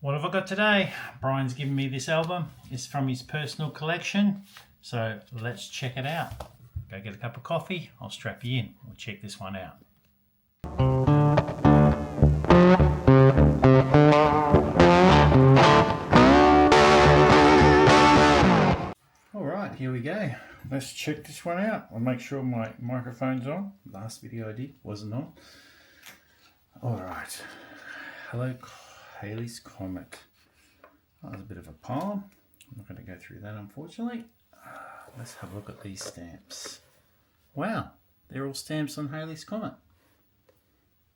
What have I got today? Brian's given me this album. It's from his personal collection. So let's check it out. Go get a cup of coffee. I'll strap you in. We'll check this one out. Alright, here we go. Let's check this one out. I'll make sure my microphone's on. Last video I did wasn't on. Alright. Hello, Halley's Comet. Oh, there's a bit of a poem. I'm not going to go through that, unfortunately. Let's have a look at these stamps. Wow, they're all stamps on Halley's Comet.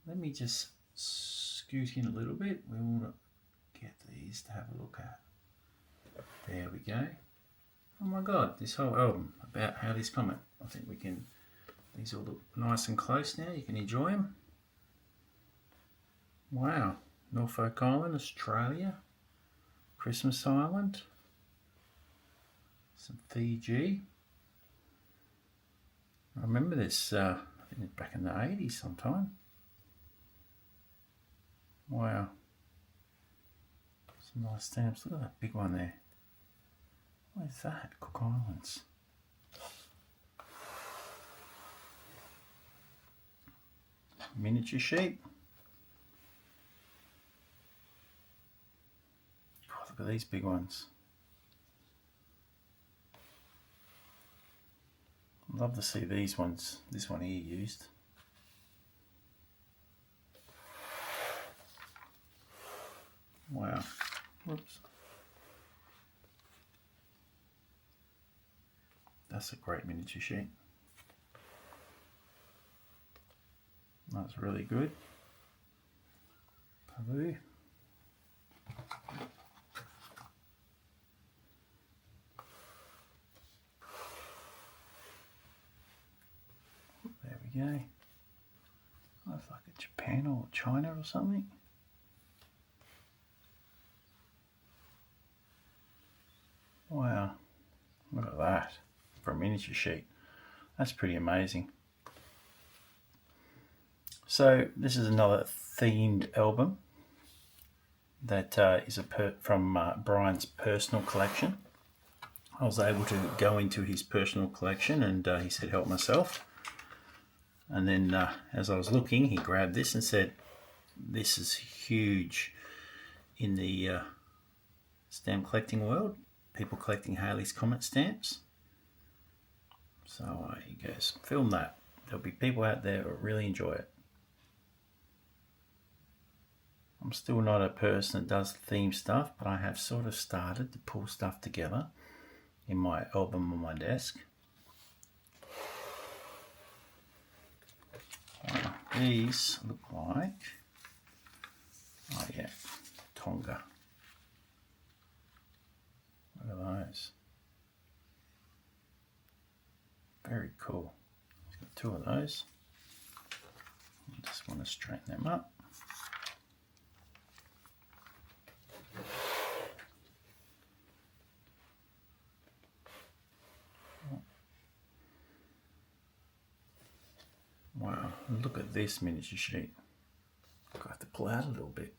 Let me just scoot in a little bit. We want to get these to have a look at. There we go. Oh my god, this whole album about Halley's Comet. I think we can, these all look nice and close now. You can enjoy them. Wow, Norfolk Island, Australia. Christmas Island. Some Fiji. I remember this, I think back in the 80s sometime. Wow. Some nice stamps. Look at that big one there. What is that? Cook Islands. Miniature sheep. Oh, look at these big ones. I'd love to see these ones, this one here used. Wow. Whoops. That's a great miniature sheet. That's really good. Paboo. There we go. Looks like a Japan or China or something. Wow. Look at that. For a miniature sheet. That's pretty amazing. So this is another themed album that is from Brian's personal collection. I was able to go into his personal collection and he said help myself. And then as I was looking, he grabbed this and said this is huge in the stamp collecting world. People collecting Halley's Comet stamps. So he goes, film that. There'll be people out there who really enjoy it. I'm still not a person that does theme stuff, but I have sort of started to pull stuff together in my album on my desk. These look like, oh yeah, Tonga. Look at those. Very cool. Got two of those. I just want to straighten them up. Wow, look at this miniature sheet. I have to pull out a little bit.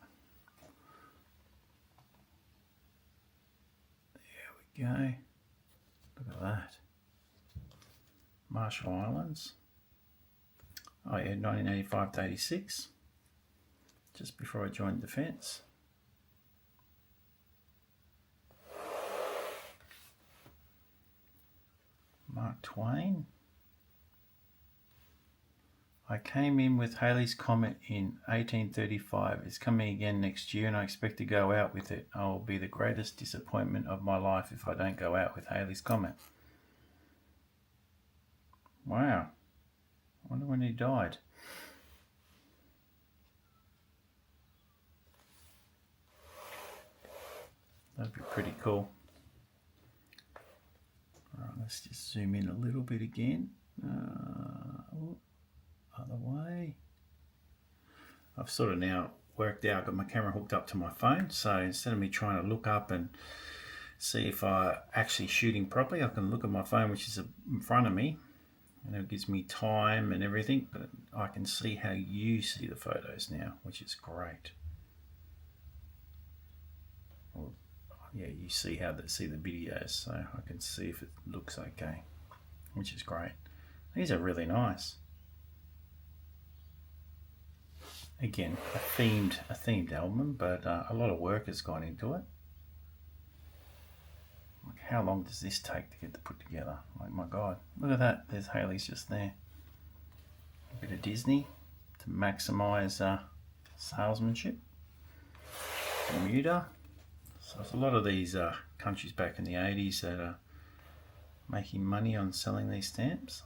There we go. Look at that. Marshall Islands. Oh yeah, 1985 to 86. Just before I joined Defence. Mark Twain. I came in with Halley's Comet in 1835. It's coming again next year and I expect to go out with it. I will be the greatest disappointment of my life if I don't go out with Halley's Comet. Wow. I wonder when he died. That'd be pretty cool. Alright, let's just zoom in a little bit again. Other way. I've sort of now worked out, got my camera hooked up to my phone, so instead of me trying to look up and see if I'm actually shooting properly, I can look at my phone, which is in front of me, and it gives me time and everything, but I can see how you see the photos now, which is great. yeah, you see the videos, so I can see if it looks okay, which is great. These are really nice. Again, a themed album, but a lot of work has gone into it. Like, how long does this take to get put together? Like, my God, look at that. There's Halley's just there. A bit of Disney to maximise salesmanship. Bermuda. So there's a lot of these countries back in the 80s that are making money on selling these stamps.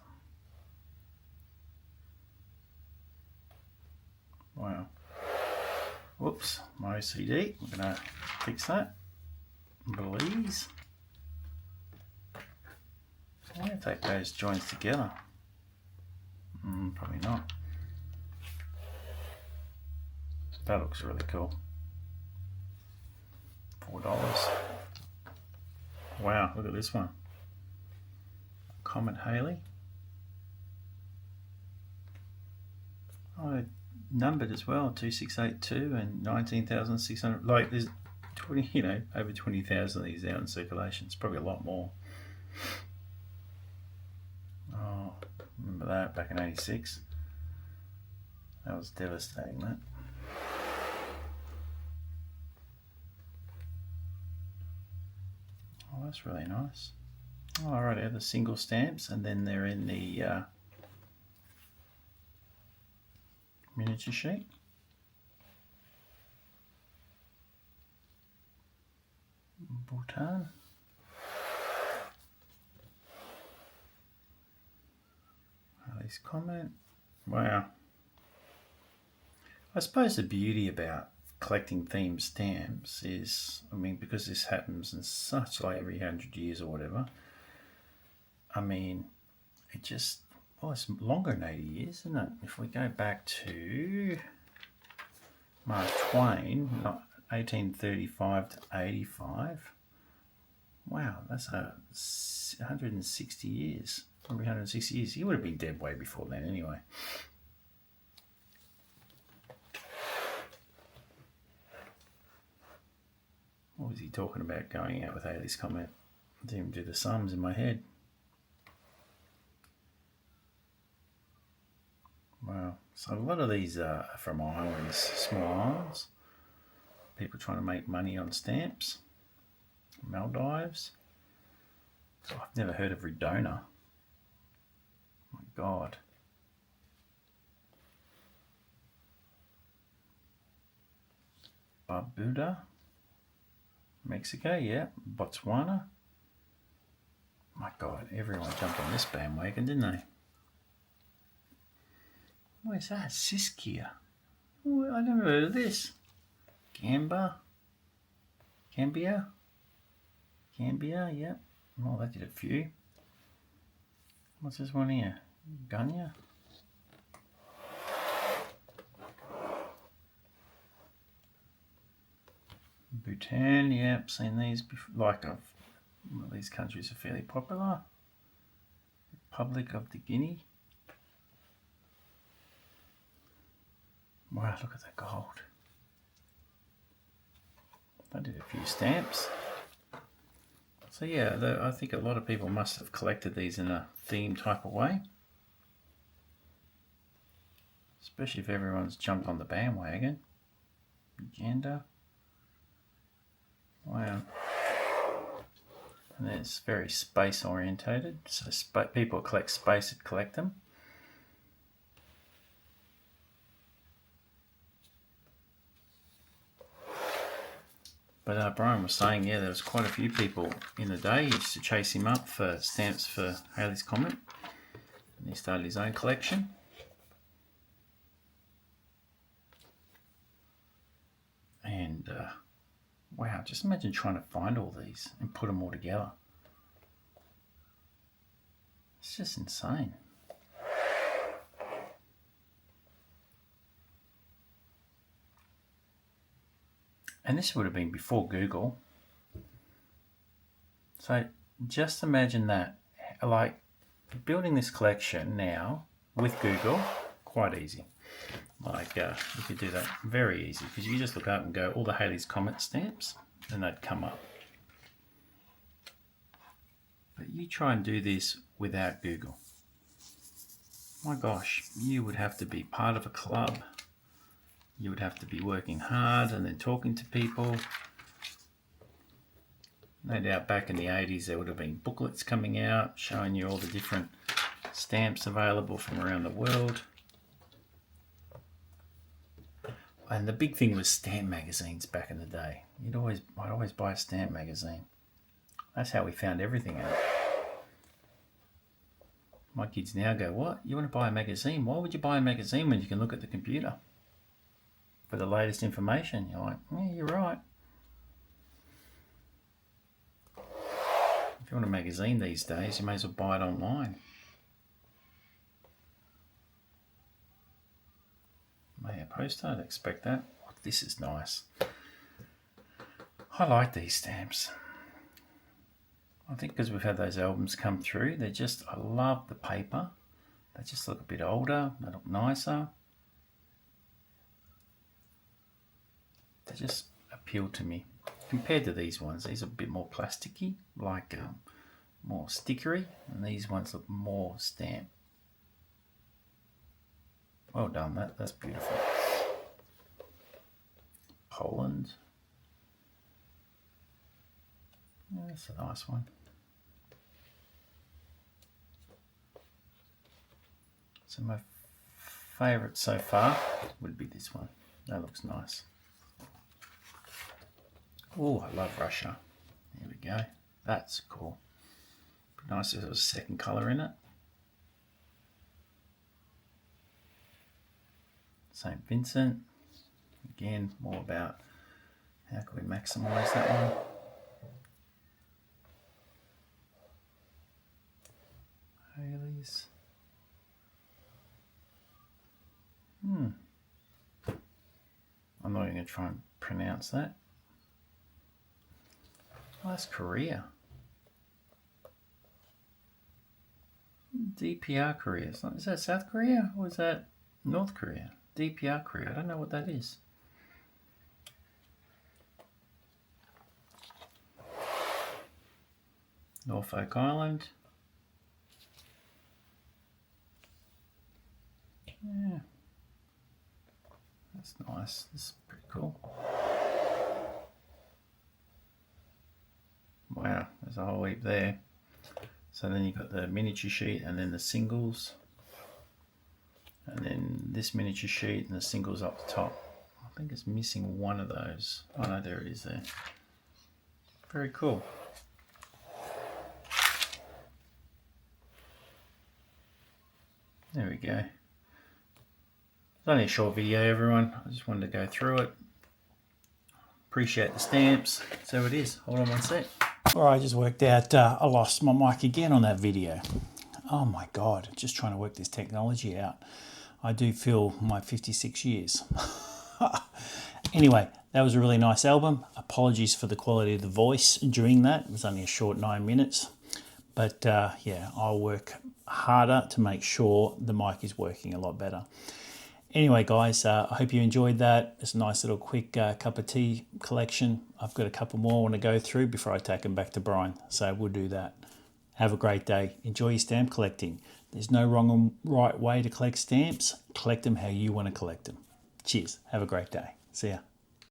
Wow. Whoops, my OCD. I'm going to fix that. Belize. I wonder if they those joints together. Probably not. That looks really cool. $4. Wow, look at this one. Comet Halley. Oh, numbered as well, 2682 and 19,600. Like, there's 20, over 20,000 of these out in circulation. It's probably a lot more. Oh, remember that back in '86? That was devastating, that. Oh, that's really nice. All right, I have the single stamps, and then they're in the miniature sheet. Bhutan. Halley's Comet. Wow. I suppose the beauty about collecting themed stamps is, because this happens in such like every 100 years or whatever, it just, it's longer than 80 years, isn't it? If we go back to Mark Twain, 1835 to 85, wow, that's 160 years. Probably 160 years. He would have been dead way before then anyway. What was he talking about going out with Halley's Comet? I didn't even do the sums in my head. Wow. So a lot of these are from islands, small islands. People trying to make money on stamps. Maldives. Oh, I've never heard of Redona. My God. Barbuda. Mexico, yeah. Botswana. My God, everyone jumped on this bandwagon, didn't they? Where's that? Siskia. Oh, I never heard of this. Gambia, yep. Oh, that did a few. What's this one here? Gunya. Bhutan, yep, seen these before. These countries are fairly popular. Republic of the Guinea. Wow, look at that gold. I did a few stamps. So yeah, I think a lot of people must have collected these in a theme type of way. Especially if everyone's jumped on the bandwagon. Uganda. Wow. And it's very space orientated. So people collect space that collect them. But Brian was saying, there was quite a few people in the day. He used to chase him up for stamps for Halley's Comet. And he started his own collection. And, wow, just imagine trying to find all these and put them all together. It's just insane. And this would have been before Google. So just imagine that, like building this collection now with Google, quite easy. You could do that very easy because you just look up and go all the Halley's Comet stamps and they'd come up. But you try and do this without Google. My gosh, you would have to be part of a club. You would have to be working hard and then talking to people. No doubt back in the 80s there would have been booklets coming out showing you all the different stamps available from around the world. And the big thing was stamp magazines back in the day. I'd always buy a stamp magazine. That's how we found everything out. My kids now go, what? You want to buy a magazine? Why would you buy a magazine when you can look at the computer for the latest information? You're like, yeah, you're right. If you want a magazine these days, you may as well buy it online. May a poster, I'd expect that. Oh, this is nice. I like these stamps. I think because we've had those albums come through, I love the paper. They just look a bit older, they look nicer. They just appeal to me. Compared to these ones, these are a bit more plasticky, like more stickery, and these ones look more stamp. Well done, that's beautiful. Poland. Yeah, that's a nice one. So my favourite so far would be this one. That looks nice. Oh, I love Russia. There we go. That's cool. Be nice if there was a second colour in it. St. Vincent. Again, more about how can we maximise that one. Halley's. I'm not even going to try and pronounce that. Oh, that's Korea. DPR Korea. Is that South Korea or is that North Korea? DPR Korea. I don't know what that is. Norfolk Island. Yeah. That's nice. This is pretty cool. Wow, there's a whole heap there. So then you've got the miniature sheet and then the singles. And then this miniature sheet and the singles up the top. I think it's missing one of those. Oh no, there it is there. Very cool. There we go. It's only a short video, everyone. I just wanted to go through it. Appreciate the stamps. So it is. Hold on one sec. Alright, I just worked out I lost my mic again on that video. Oh my God, just trying to work this technology out. I do feel my 56 years. Anyway, that was a really nice album. Apologies for the quality of the voice during that. It was only a short 9 minutes. But yeah, I'll work harder to make sure the mic is working a lot better. Anyway, guys, I hope you enjoyed that. It's a nice little quick cup of tea collection. I've got a couple more I want to go through before I take them back to Brian. So we'll do that. Have a great day. Enjoy your stamp collecting. There's no wrong and right way to collect stamps. Collect them how you want to collect them. Cheers. Have a great day. See ya.